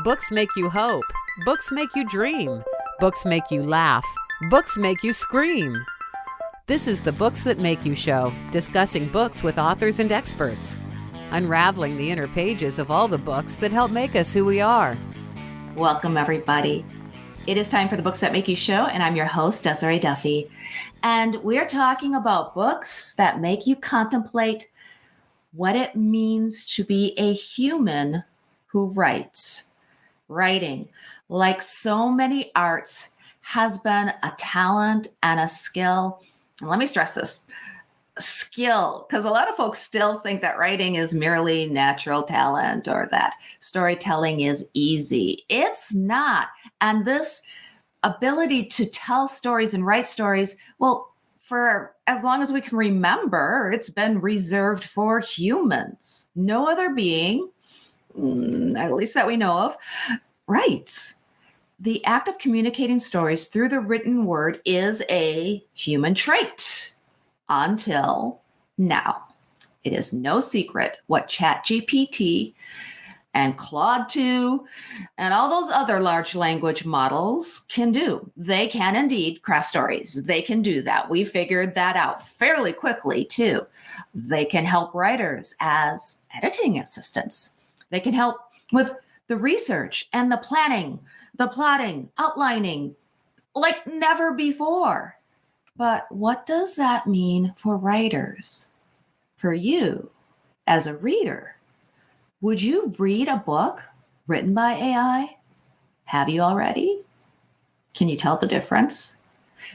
Books make you hope. Books make you dream. Books make you laugh. Books make you scream. This is the Books That Make You show, discussing books with authors and experts, unraveling the inner pages of all the books that help make us who we are. Welcome, everybody. It is time for the Books That Make You show, and I'm your host, Desiree Duffy. And we're talking about books that make you contemplate what it means to be a human who writes. Writing, like so many arts, has been a talent and a skill. And let me stress this, skill, because a lot of folks still think that writing is merely natural talent or that storytelling is easy. It's not. And this ability to tell stories and write stories, well, for as long as we can remember, it's been reserved for humans. No other being, at least that we know of, writes. The act of communicating stories through the written word is a human trait until now. It is no secret what Chat GPT and Claude 2 and all those other large language models can do. They can indeed craft stories. They can do that. We figured that out fairly quickly too. They can help writers as editing assistants. They can help with the research and the planning, the plotting, outlining, like never before. But what does that mean for writers? For you, as a reader, would you read a book written by AI? Have you already? Can you tell the difference?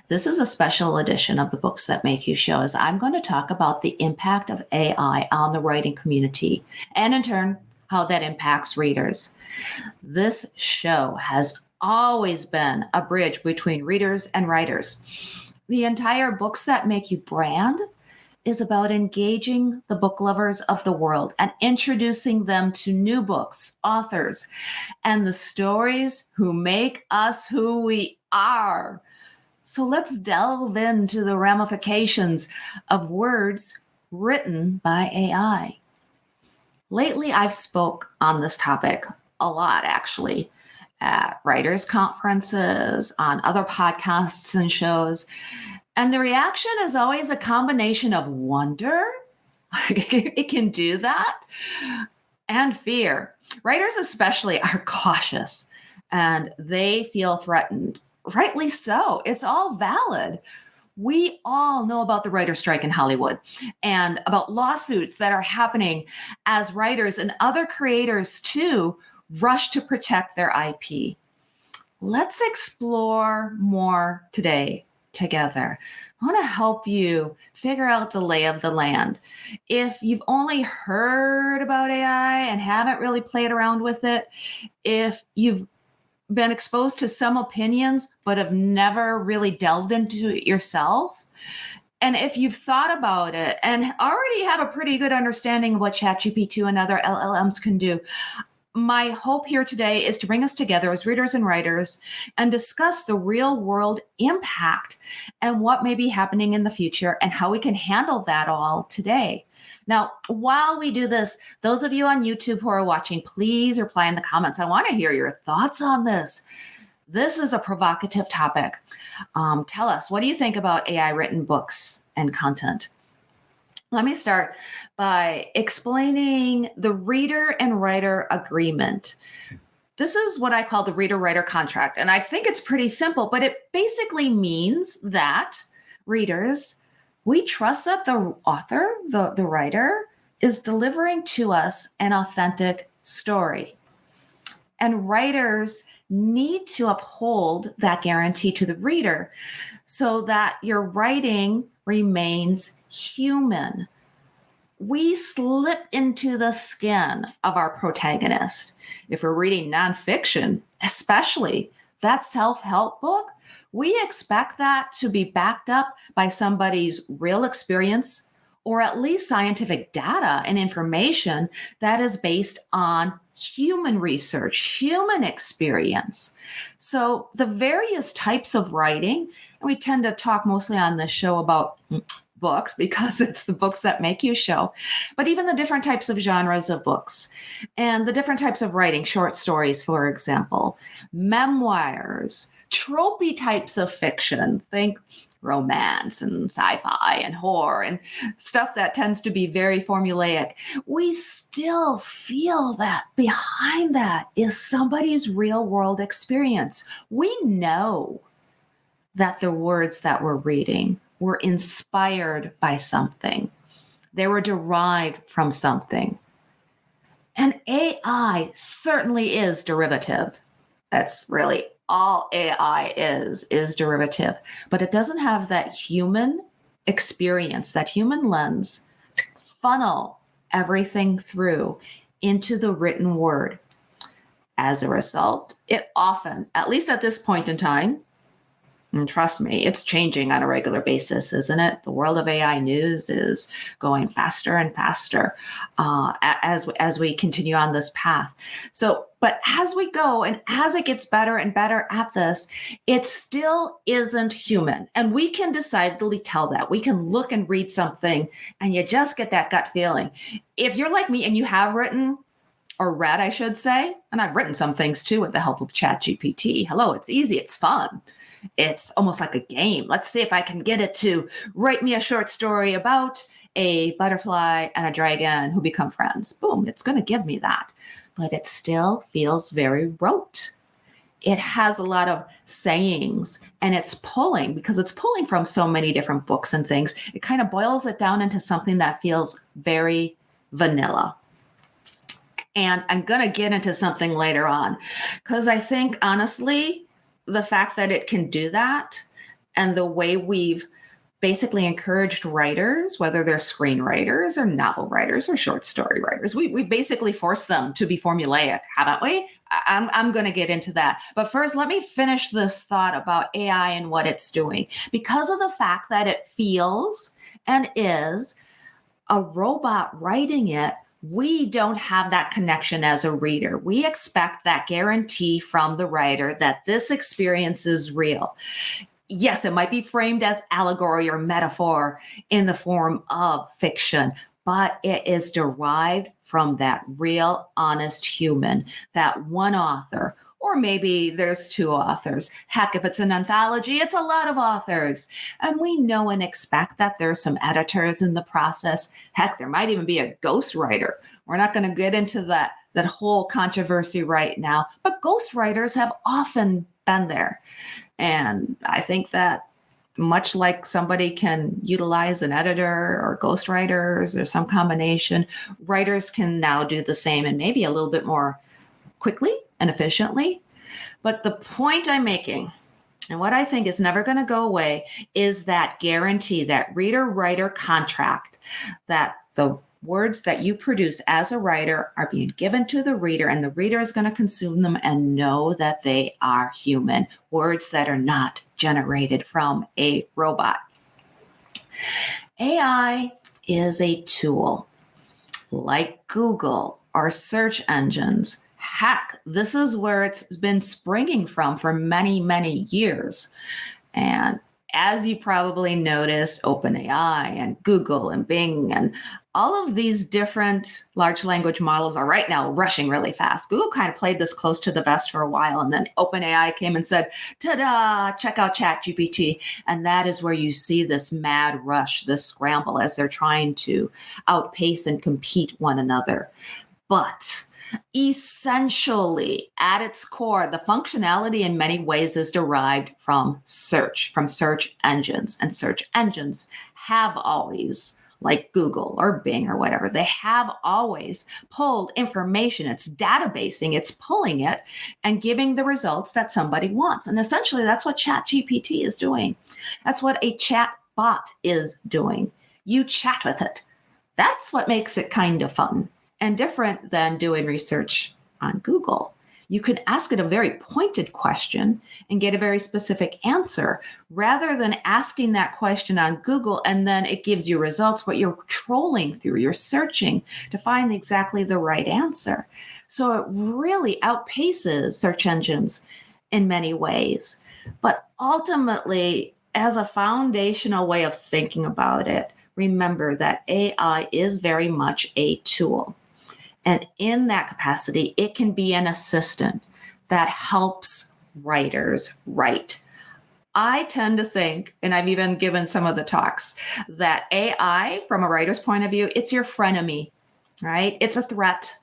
This is a special edition of the Books That Make You show, as I'm going to talk about the impact of AI on the writing community, and in turn, how that impacts readers. This show has always been a bridge between readers and writers. The entire Books That Make You brand is about engaging the book lovers of the world and introducing them to new books, authors, and the stories who make us who we are. So let's delve into the ramifications of words written by AI. Lately, I've spoke on this topic a lot, actually, at writers' conferences, on other podcasts and shows. And the reaction is always a combination of wonder, it can do that, and fear. Writers especially are cautious and they feel threatened. Rightly so. It's all valid. We all know about the writer's strike in Hollywood and about lawsuits that are happening as writers and other creators too rush to protect their IP. Let's explore more today together. I want to help you figure out the lay of the land. If you've only heard about AI and haven't really played around with it, if you've been exposed to some opinions, but have never really delved into it yourself. And if you've thought about it and already have a pretty good understanding of what ChatGPT and other LLMs can do, my hope here today is to bring us together as readers and writers and discuss the real world impact and what may be happening in the future and how we can handle that all today. Now, while we do this, those of you on YouTube who are watching, please reply in the comments. I want to hear your thoughts on this. This is a provocative topic. Tell us, what do you think about AI written books and content? Let me start by explaining the reader and writer agreement. This is what I call the reader-writer contract. And I think it's pretty simple, but it basically means that readers, we trust that the author, the writer, is delivering to us an authentic story. And writers need to uphold that guarantee to the reader so that your writing remains human. We slip into the skin of our protagonist. If we're reading nonfiction, especially that self-help book, we expect that to be backed up by somebody's real experience or at least scientific data and information that is based on human research, human experience. So the various types of writing, and we tend to talk mostly on this show about books because it's the books that make you show, but even the different types of genres of books and the different types of writing, short stories, for example, memoirs, tropey types of fiction, think romance and sci-fi and horror and stuff that tends to be very formulaic. We still feel that behind that is somebody's real world experience. We know that the words that we're reading were inspired by something. They were derived from something. And AI certainly is derivative. That's really all AI is derivative, but it doesn't have that human experience, that human lens to funnel everything through into the written word. As a result, it often, at least at this point in time, and trust me, it's changing on a regular basis, isn't it? The world of AI news is going faster and faster as we continue on this path. So, but as we go and as it gets better and better at this, it still isn't human. And we can decidedly tell that. We can look and read something and you just get that gut feeling. If you're like me and you have written or read, I should say, and I've written some things too with the help of Chat GPT. Hello, it's easy, it's fun. It's almost like a game. Let's see if I can get it to write me a short story about a butterfly and a dragon who become friends. Boom, it's going to give me that. But it still feels very rote. It has a lot of sayings and it's pulling because it's pulling from so many different books and things. It kind of boils it down into something that feels very vanilla. And I'm going to get into something later on because I think, honestly, the fact that it can do that and the way we've basically encouraged writers, whether they're screenwriters or novel writers or short story writers, we basically forced them to be formulaic, haven't we? I'm going to get into that. But first, let me finish this thought about AI and what it's doing. Because of the fact that it feels and is a robot writing it, we don't have that connection as a reader. We expect that guarantee from the writer that this experience is real. Yes, it might be framed as allegory or metaphor in the form of fiction, but it is derived from that real, honest human, that one author. Or maybe there's two authors. Heck, if it's an anthology, it's a lot of authors. And we know and expect that there's some editors in the process. Heck, there might even be a ghostwriter. We're not going to get into that whole controversy right now, but ghostwriters have often been there. And I think that much like somebody can utilize an editor or ghostwriters or some combination, writers can now do the same and maybe a little bit more quickly and efficiently. But the point I'm making, and what I think is never going to go away, is that guarantee, that reader-writer contract, that the words that you produce as a writer are being given to the reader, and the reader is going to consume them and know that they are human, words that are not generated from a robot. AI is a tool like Google or search engines. Heck, this is where it's been springing from for many, many years. And as you probably noticed, OpenAI and Google and Bing and all of these different large language models are right now rushing really fast. Google kind of played this close to the vest for a while, and then OpenAI came and said, ta-da, check out Chat GPT. And that is where you see this mad rush, this scramble as they're trying to outpace and compete one another. But essentially, at its core, the functionality in many ways is derived from search engines. And search engines have always, like Google or Bing or whatever, they have always pulled information. It's databasing, it's pulling it and giving the results that somebody wants. And essentially, that's what Chat GPT is doing. That's what a chat bot is doing. You chat with it. That's what makes it kind of fun and different than doing research on Google. You can ask it a very pointed question and get a very specific answer rather than asking that question on Google and then it gives you results, but you're trolling through, you're searching to find exactly the right answer. So it really outpaces search engines in many ways. But ultimately, as a foundational way of thinking about it, remember that AI is very much a tool. And in that capacity, it can be an assistant that helps writers write. I tend to think, and I've even given some of the talks, that AI, from a writer's point of view, it's your frenemy, right? It's a threat.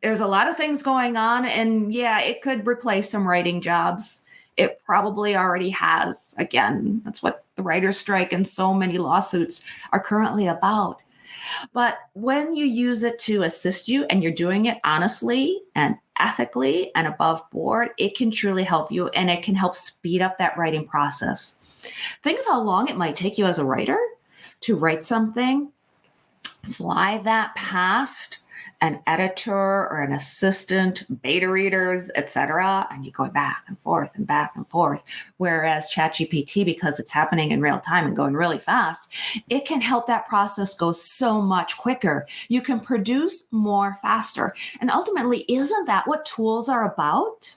There's a lot of things going on, and yeah, it could replace some writing jobs. It probably already has. Again, that's what the writer's strike and so many lawsuits are currently about. But when you use it to assist you and you're doing it honestly and ethically and above board, it can truly help you, and it can help speed up that writing process. Think of how long it might take you as a writer to write something, fly that past an editor or an assistant, beta readers, etc., and you go back and forth and back and forth. Whereas Chat GPT, because it's happening in real time and going really fast, it can help that process go so much quicker. You can produce more faster. And ultimately, isn't that what tools are about?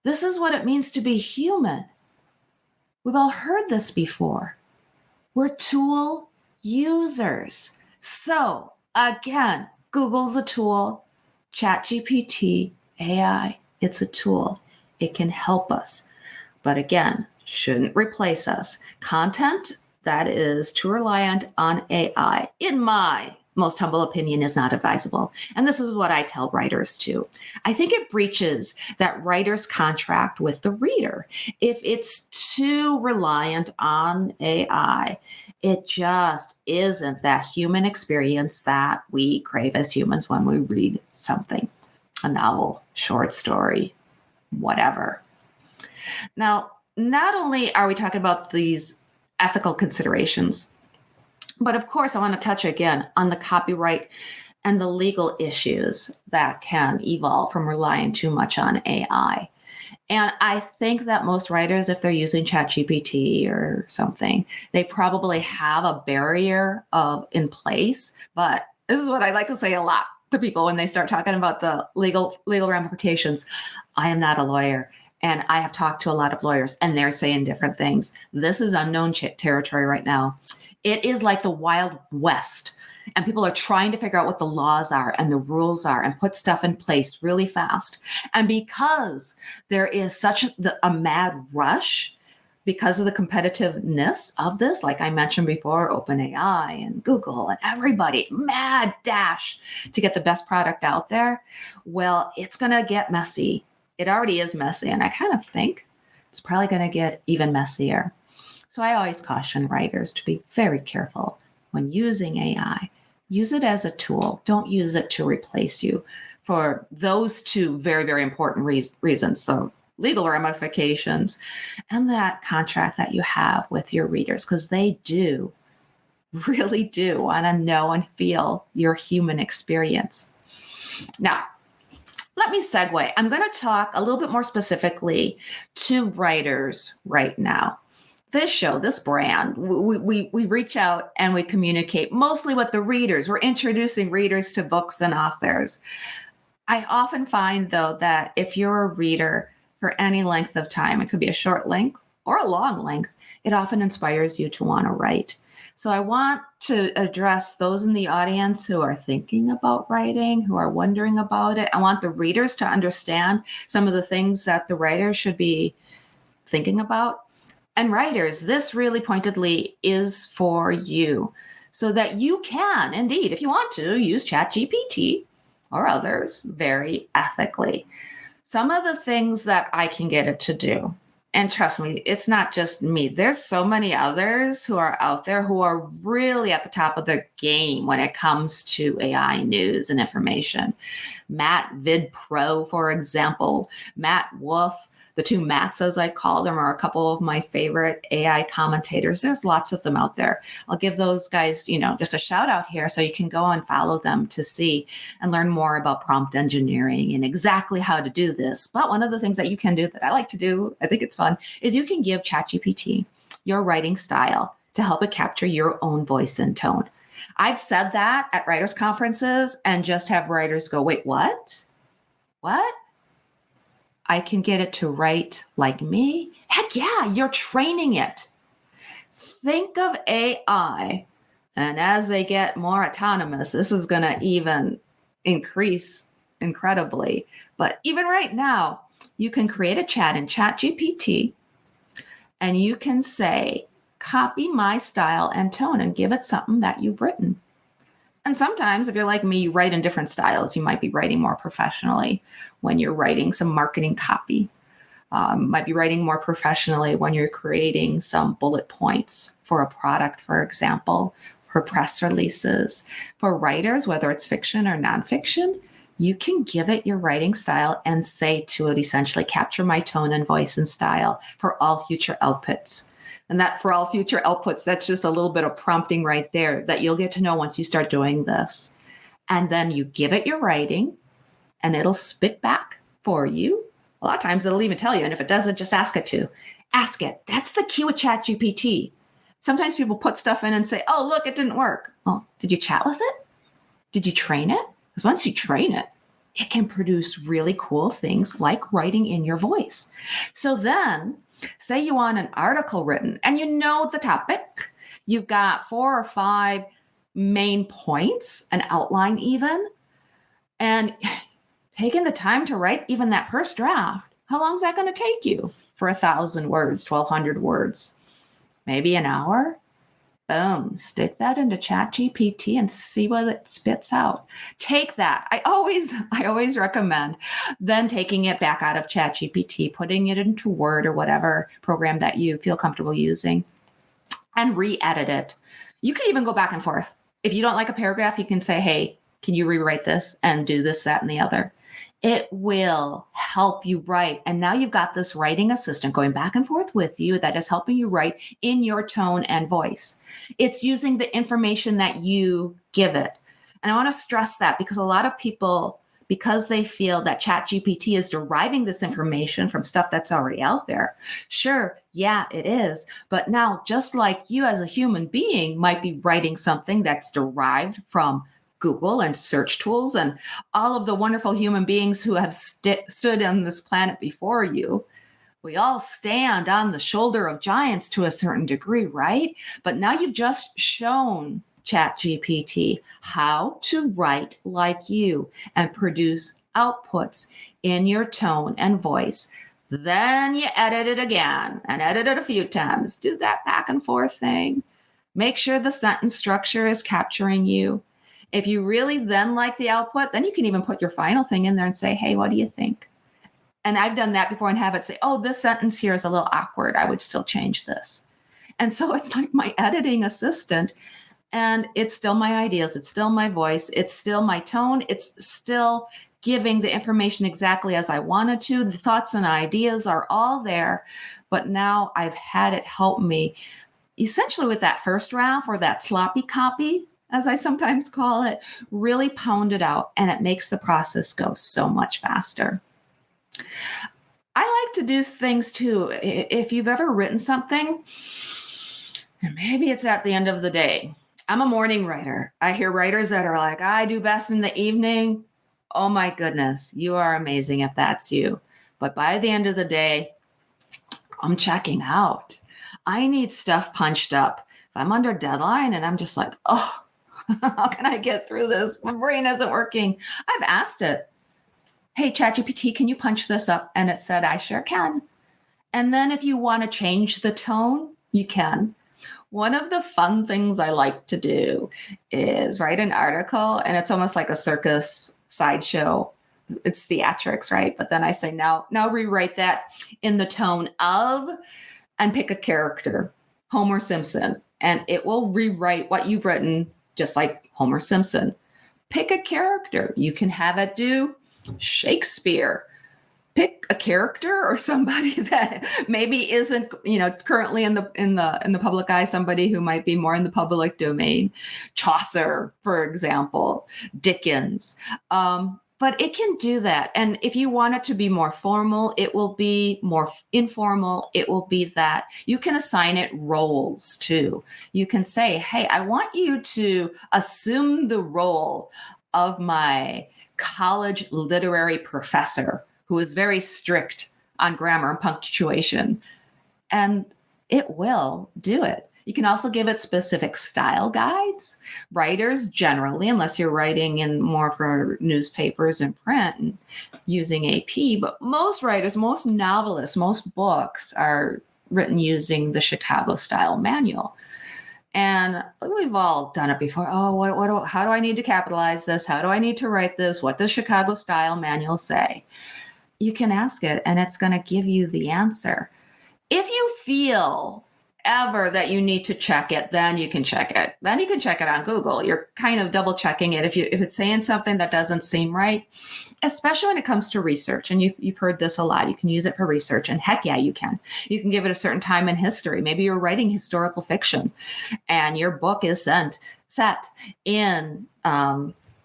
This is what it means to be human. We've all heard this before. We're tool users. So again, Google's a tool, ChatGPT, AI, it's a tool. It can help us. But again, shouldn't replace us. Content that is too reliant on AI, in my most humble opinion, is not advisable. And this is what I tell writers too. I think it breaches that writer's contract with the reader. If it's too reliant on AI, it just isn't that human experience that we crave as humans when we read something, a novel, short story, whatever. Now, not only are we talking about these ethical considerations, but of course, I want to touch again on the copyright and the legal issues that can evolve from relying too much on AI. And I think that most writers, if they're using ChatGPT or something, they probably have a barrier in place. But this is what I like to say a lot to people when they start talking about the legal ramifications. I am not a lawyer, and I have talked to a lot of lawyers, and they're saying different things. This is unknown territory right now. It is like the Wild West. And people are trying to figure out what the laws are and the rules are and put stuff in place really fast. And because there is such a mad rush because of the competitiveness of this, like I mentioned before, OpenAI and Google and everybody, mad dash to get the best product out there, well, it's going to get messy. It already is messy. And I kind of think it's probably going to get even messier. So I always caution writers to be very careful when using AI. Use it as a tool. Don't use it to replace you for those two very, very important reasons. The legal ramifications and that contract that you have with your readers, because they really do want to know and feel your human experience. Now, let me segue. I'm going to talk a little bit more specifically to writers right now. This show, this brand, we reach out and we communicate mostly with the readers. We're introducing readers to books and authors. I often find, though, that if you're a reader for any length of time, it could be a short length or a long length, it often inspires you to want to write. So I want to address those in the audience who are thinking about writing, who are wondering about it. I want the readers to understand some of the things that the writers should be thinking about. And writers, this really pointedly is for you so that you can, indeed, if you want to, use ChatGPT or others very ethically. Some of the things that I can get it to do, and trust me, it's not just me. There's so many others who are out there who are really at the top of the game when it comes to AI news and information. Matt VidPro, for example, Matt Wolf. The two Matts, as I call them, are a couple of my favorite AI commentators. There's lots of them out there. I'll give those guys, just a shout out here so you can go and follow them to see and learn more about prompt engineering and exactly how to do this. But one of the things that you can do that I like to do, I think it's fun, is you can give ChatGPT your writing style to help it capture your own voice and tone. I've said that at writers' conferences and just have writers go, wait, what? What? I can get it to write like me? Heck yeah, you're training it. Think of AI, and as they get more autonomous, this is going to even increase incredibly. But even right now, you can create a chat in Chat GPT, and you can say, copy my style and tone, and give it something that you've written. And sometimes, if you're like me, you write in different styles. You might be writing more professionally when you're writing some marketing copy. Might be writing more professionally when you're creating some bullet points for a product, for example, for press releases. For writers, whether it's fiction or nonfiction, you can give it your writing style and say to it, essentially, capture my tone and voice and style for all future outputs. And that for all future outputs, that's just a little bit of prompting right there that you'll get to know once you start doing this. And then you give it your writing and it'll spit back for you. A lot of times it'll even tell you. And if it doesn't, just ask it to. Ask it. That's the key with Chat GPT. Sometimes people put stuff in and say, oh, look, it didn't work. Well, did you chat with it? Did you train it? Because once you train it, it can produce really cool things like writing in your voice. So then, say you want an article written and you know the topic, you've got 4 or 5 main points, an outline even, and taking the time to write even that first draft. How long is that going to take you for 1,000 words, 1,200 words? Maybe an hour? Boom, stick that into Chat GPT and see what it spits out. Take that. I always recommend then taking it back out of Chat GPT, putting it into Word or whatever program that you feel comfortable using, and re-edit it. You can even go back and forth. If you don't like a paragraph, you can say, hey, can you rewrite this and do this, that, and the other? It will help you write. And now you've got this writing assistant going back and forth with you that is helping you write in your tone and voice. It's using the information that you give it. And I want to stress that because a lot of people, because they feel that Chat GPT is deriving this information from stuff that's already out there. Sure, yeah, it is. But now, just like you as a human being might be writing something that's derived from Google and search tools and all of the wonderful human beings who have stood on this planet before you. We all stand on the shoulder of giants to a certain degree, right? But now you've just shown Chat GPT how to write like you and produce outputs in your tone and voice. Then you edit it again and edit it a few times. Do that back and forth thing. Make sure the sentence structure is capturing you. If you really then like the output, then you can even put your final thing in there and say, hey, what do you think? And I've done that before and have it say, oh, this sentence here is a little awkward. I would still change this. And so it's like my editing assistant, and it's still my ideas. It's still my voice. It's still my tone. It's still giving the information exactly as I wanted to. The thoughts and ideas are all there. But now I've had it help me essentially with that first draft or that sloppy copy, as I sometimes call it, really pound it out, and it makes the process go so much faster. I like to do things too. If you've ever written something, and maybe it's at the end of the day. I'm a morning writer. I hear writers that are like, I do best in the evening. Oh my goodness, you are amazing if that's you. But by the end of the day, I'm checking out. I need stuff punched up. If I'm under deadline and I'm just like, oh, how can I get through this? My brain isn't working. I've asked it, hey, ChatGPT, can you punch this up? And it said, I sure can. And then if you want to change the tone, you can. One of the fun things I like to do is write an article, and it's almost like a circus sideshow. It's theatrics, right? But then I say, now rewrite that in the tone of, and pick a character, Homer Simpson, and it will rewrite what you've written just like Homer Simpson. Pick a character. You can have it do Shakespeare. Pick a character or somebody that maybe isn't, currently in the public eye, somebody who might be more in the public domain. Chaucer, for example, Dickens. But it can do that. And if you want it to be more formal, it will be more informal. It will be that. You can assign it roles too. You can say, hey, I want you to assume the role of my college literary professor who is very strict on grammar and punctuation. And it will do it. You can also give it specific style guides. Writers generally, unless you're writing in more for newspapers and print and using AP, but most writers, most novelists, most books are written using the Chicago style manual. And we've all done it before. Oh, how do I need to capitalize this? How do I need to write this? What does Chicago style manual say? You can ask it and it's going to give you the answer. If you feel ever that you need to check it, then you can check it. Then you can check it on Google. You're kind of double checking it if it's saying something that doesn't seem right, especially when it comes to research. And you've heard this a lot. You can use it for research, and heck yeah, you can. You can give it a certain time in history. Maybe you're writing historical fiction, and your book is set in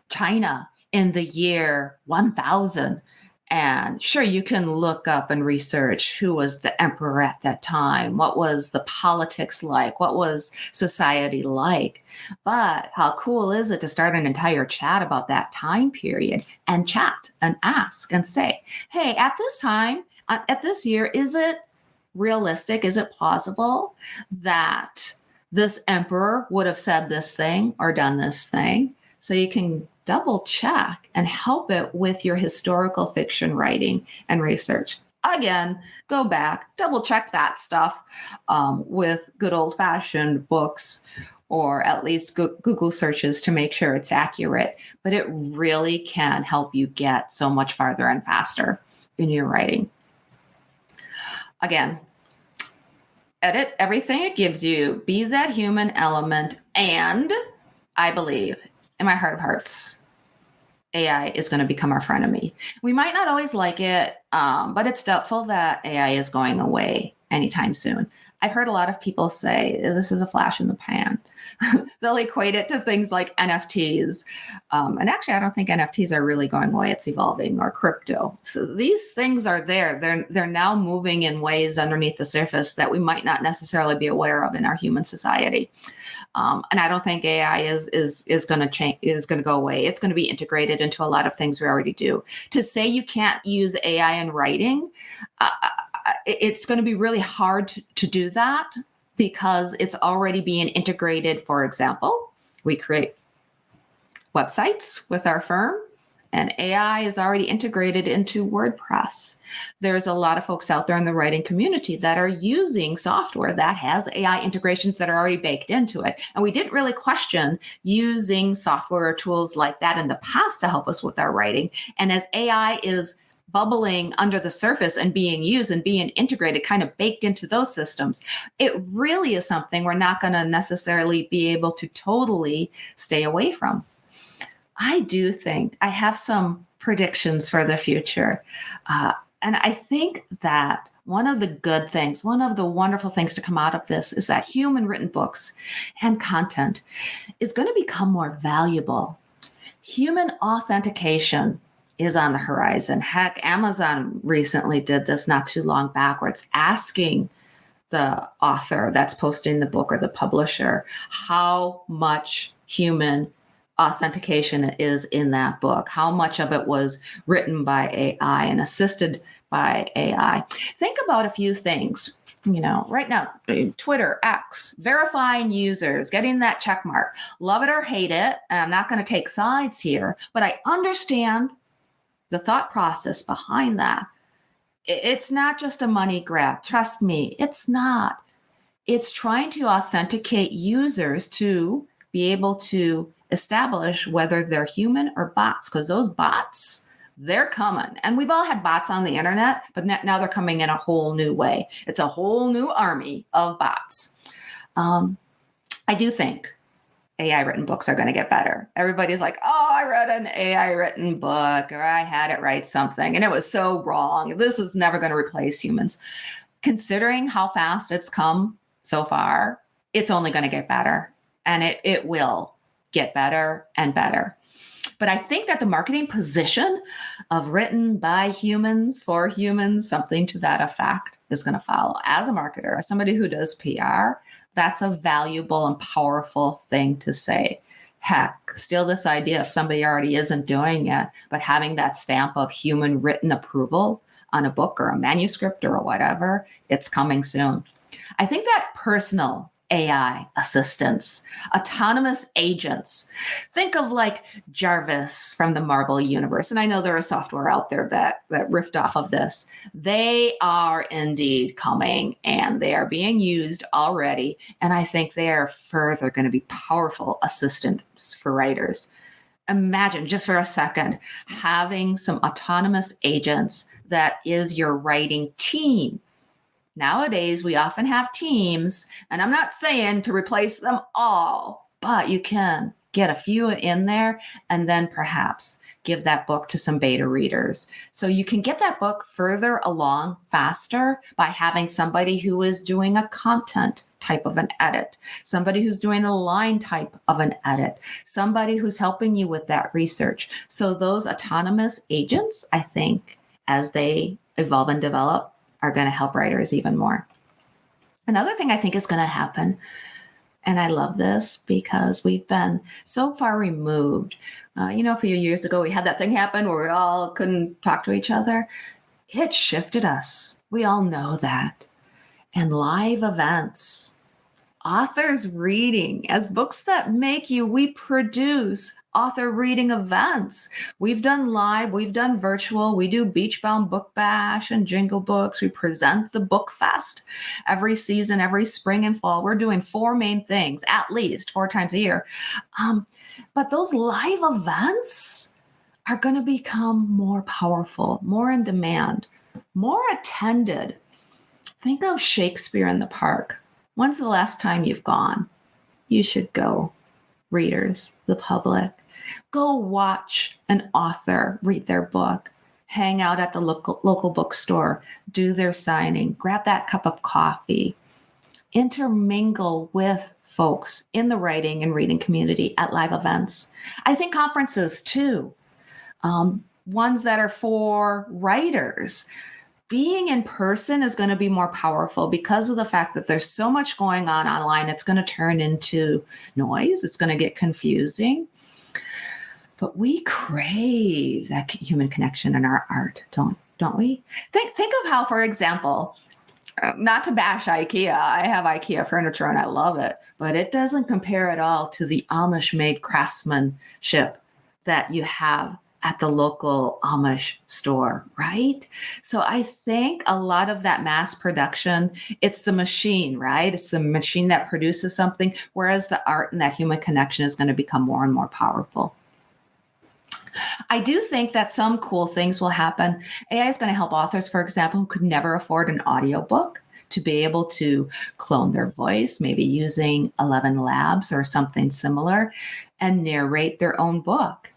China in the year 1000. And sure, you can look up and research who was the emperor at that time. What was the politics like? What was society like? But how cool is it to start an entire chat about that time period and chat and ask and say, hey, at this time, at this year, is it realistic? Is it plausible that this emperor would have said this thing or done this thing? So you can double check and help it with your historical fiction writing and research. Again, go back, double check that stuff with good old fashioned books or at least Google searches to make sure it's accurate. But it really can help you get so much farther and faster in your writing. Again, edit everything it gives you, be that human element, and I believe in my heart of hearts, AI is going to become our frenemy. We might not always like it, but it's doubtful that AI is going away anytime soon. I've heard a lot of people say this is a flash in the pan. They'll equate it to things like NFTs. And actually, I don't think NFTs are really going away. It's evolving, or crypto. So these things are there. They're now moving in ways underneath the surface that we might not necessarily be aware of in our human society. And I don't think AI is going to change, is going to go away. It's going to be integrated into a lot of things we already do. To say you can't use AI in writing, it's going to be really hard to do that because it's already being integrated. For example, we create websites with our firm, and AI is already integrated into WordPress. There's a lot of folks out there in the writing community that are using software that has AI integrations that are already baked into it. And we didn't really question using software or tools like that in the past to help us with our writing. And as AI is bubbling under the surface and being used and being integrated, kind of baked into those systems, it really is something we're not going to necessarily be able to totally stay away from. I do think I have some predictions for the future. And I think that one of the good things, one of the wonderful things to come out of this is that human written books and content is going to become more valuable. Human authentication is on the horizon. Heck, Amazon recently did this not too long back, where it's asking the author that's posting the book or the publisher how much human authentication is in that book, how much of it was written by AI and assisted by AI. Think about a few things. Right now, Twitter, X, verifying users, getting that check mark. Love it or hate it. And I'm not going to take sides here, but I understand the thought process behind that. It's not just a money grab. Trust me, it's not. It's trying to authenticate users to be able to establish whether they're human or bots, because those bots, they're coming. And we've all had bots on the internet, but now they're coming in a whole new way. It's a whole new army of bots. I do think AI written books are going to get better. Everybody's like, oh, I read an AI written book, or I had it write something and it was so wrong. This is never going to replace humans. Considering how fast it's come so far, it's only going to get better, and it will get better and better. But I think that the marketing position of written by humans for humans, something to that effect, is going to follow. As a marketer, as somebody who does PR, that's a valuable and powerful thing to say. Heck, still this idea, if somebody already isn't doing it, but having that stamp of human written approval on a book or a manuscript or whatever, it's coming soon. I think that personal AI assistants, autonomous agents. Think of like Jarvis from the Marvel universe. And I know there is software out there that riffed off of this. They are indeed coming and they are being used already. And I think they are further going to be powerful assistants for writers. Imagine just for a second having some autonomous agents that is your writing team. Nowadays, we often have teams, and I'm not saying to replace them all, but you can get a few in there and then perhaps give that book to some beta readers. So you can get that book further along faster by having somebody who is doing a content type of an edit, somebody who's doing a line type of an edit, somebody who's helping you with that research. So those autonomous agents, I think, as they evolve and develop, are going to help writers even more. Another thing I think is going to happen, and I love this because we've been so far removed. A few years ago, we had that thing happen where we all couldn't talk to each other. It shifted us. We all know that. And live events, authors reading, as books that make you, we produce author reading events. We've done live, we've done virtual, we do Beachbound Book Bash and Jingle Books. We present the Book Fest every season, every spring and fall. We're doing 4 main things, at least 4 times a year. But those live events are going to become more powerful, more in demand, more attended. Think of Shakespeare in the Park. When's the last time you've gone? You should go. Readers, the public, go watch an author read their book, hang out at the local bookstore, do their signing, grab that cup of coffee, intermingle with folks in the writing and reading community at live events. I think conferences too, ones that are for writers. Being in person is going to be more powerful because of the fact that there's so much going on online. It's going to turn into noise. It's going to get confusing. But we crave that human connection in our art, don't we? Think of how, for example, not to bash IKEA. I have IKEA furniture and I love it, but it doesn't compare at all to the Amish-made craftsmanship that you have at the local Amish store, right? So I think a lot of that mass production, it's the machine, right? It's the machine that produces something, whereas the art and that human connection is going to become more and more powerful. I do think that some cool things will happen. AI is going to help authors, for example, who could never afford an audiobook to be able to clone their voice, maybe using 11 Labs or something similar, and narrate their own book.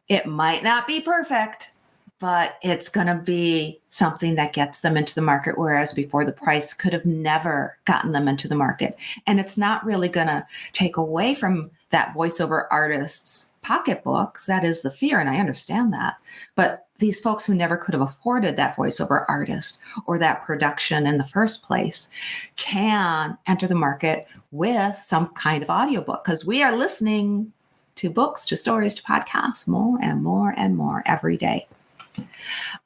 It might not be perfect, but it's going to be something that gets them into the market, whereas before the price could have never gotten them into the market. And it's not really going to take away from that voiceover artist's pocketbooks. That is the fear, and I understand that. But these folks who never could have afforded that voiceover artist or that production in the first place can enter the market with some kind of audiobook, because we are listening to books, to stories, to podcasts, more and more and more every day.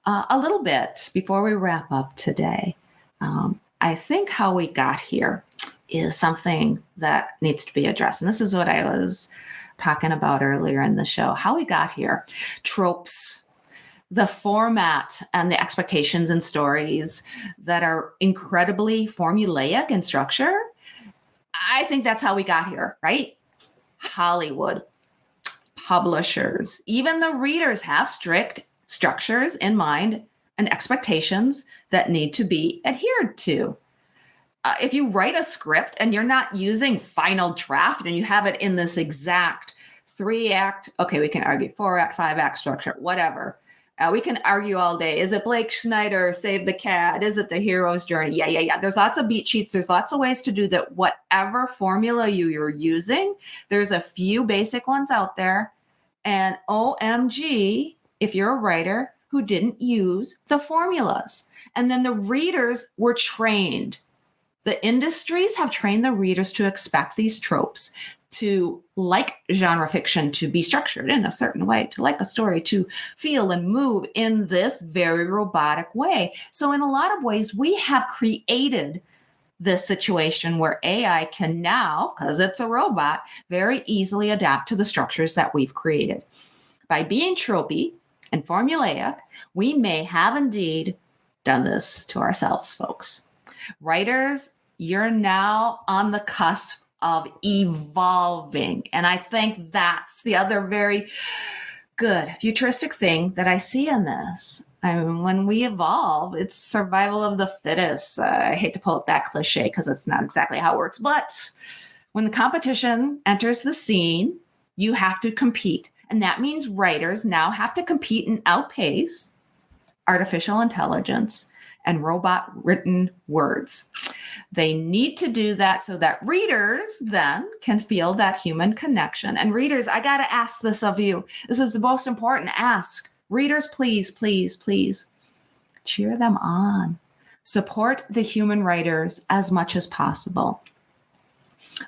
A little bit before we wrap up today, I think how we got here is something that needs to be addressed. And this is what I was talking about earlier in the show, how we got here. Tropes, the format and the expectations in stories that are incredibly formulaic in structure. I think that's how we got here, right? Hollywood, publishers, even the readers have strict structures in mind and expectations that need to be adhered to. If you write a script and you're not using final draft and you have it in this exact 3-act, okay, we can argue 4-act, 5-act structure, whatever. We can argue all day. Is it Blake Schneider, Save the Cat? Is it The Hero's Journey? Yeah. There's lots of beat sheets. There's lots of ways to do that. Whatever formula you're using, there's a few basic ones out there. And OMG, if you're a writer who didn't use the formulas. And then the readers were trained. The industries have trained the readers to expect these tropes, to like genre fiction to be structured in a certain way, to like a story to feel and move in this very robotic way. So in a lot of ways, we have created this situation where AI can now, because it's a robot, very easily adapt to the structures that we've created. By being tropey and formulaic, we may have indeed done this to ourselves, folks. Writers, you're now on the cusp of evolving. And I think that's the other very good futuristic thing that I see in this. I mean, when we evolve, it's survival of the fittest. I hate to pull up that cliche because it's not exactly how it works. But when the competition enters the scene, you have to compete. And that means writers now have to compete and outpace artificial intelligence and robot written words. They need to do that so that readers then can feel that human connection. And readers, I got to ask this of you. This is the most important ask. Readers, please, please, please cheer them on. Support the human writers as much as possible.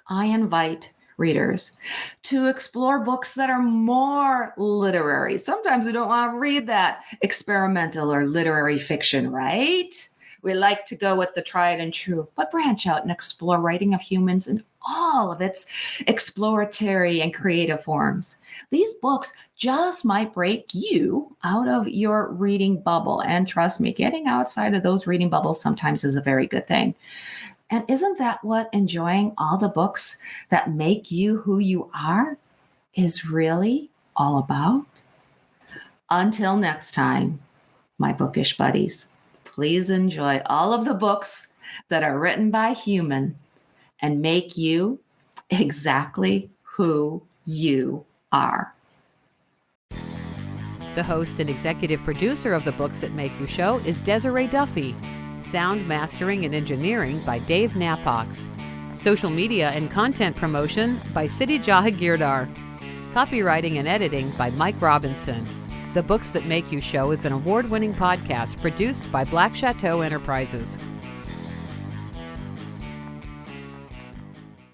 I invite readers to explore books that are more literary. Sometimes we don't want to read that experimental or literary fiction, right? We like to go with the tried and true, but branch out and explore writing of humans in all of its exploratory and creative forms. These books just might break you out of your reading bubble. And trust me, getting outside of those reading bubbles sometimes is a very good thing. And isn't that what enjoying all the books that make you who you are is really all about? Until next time, my bookish buddies, please enjoy all of the books that are written by human and make you exactly who you are. The host and executive producer of the Books That Make You show is Desiree Duffy. Sound mastering and engineering by Dave Napox. Social media and content promotion by Siddhi Jahagirdar. Copywriting and editing by Mike Robinson. The Books That Make You show is an award-winning podcast produced by Black Chateau Enterprises.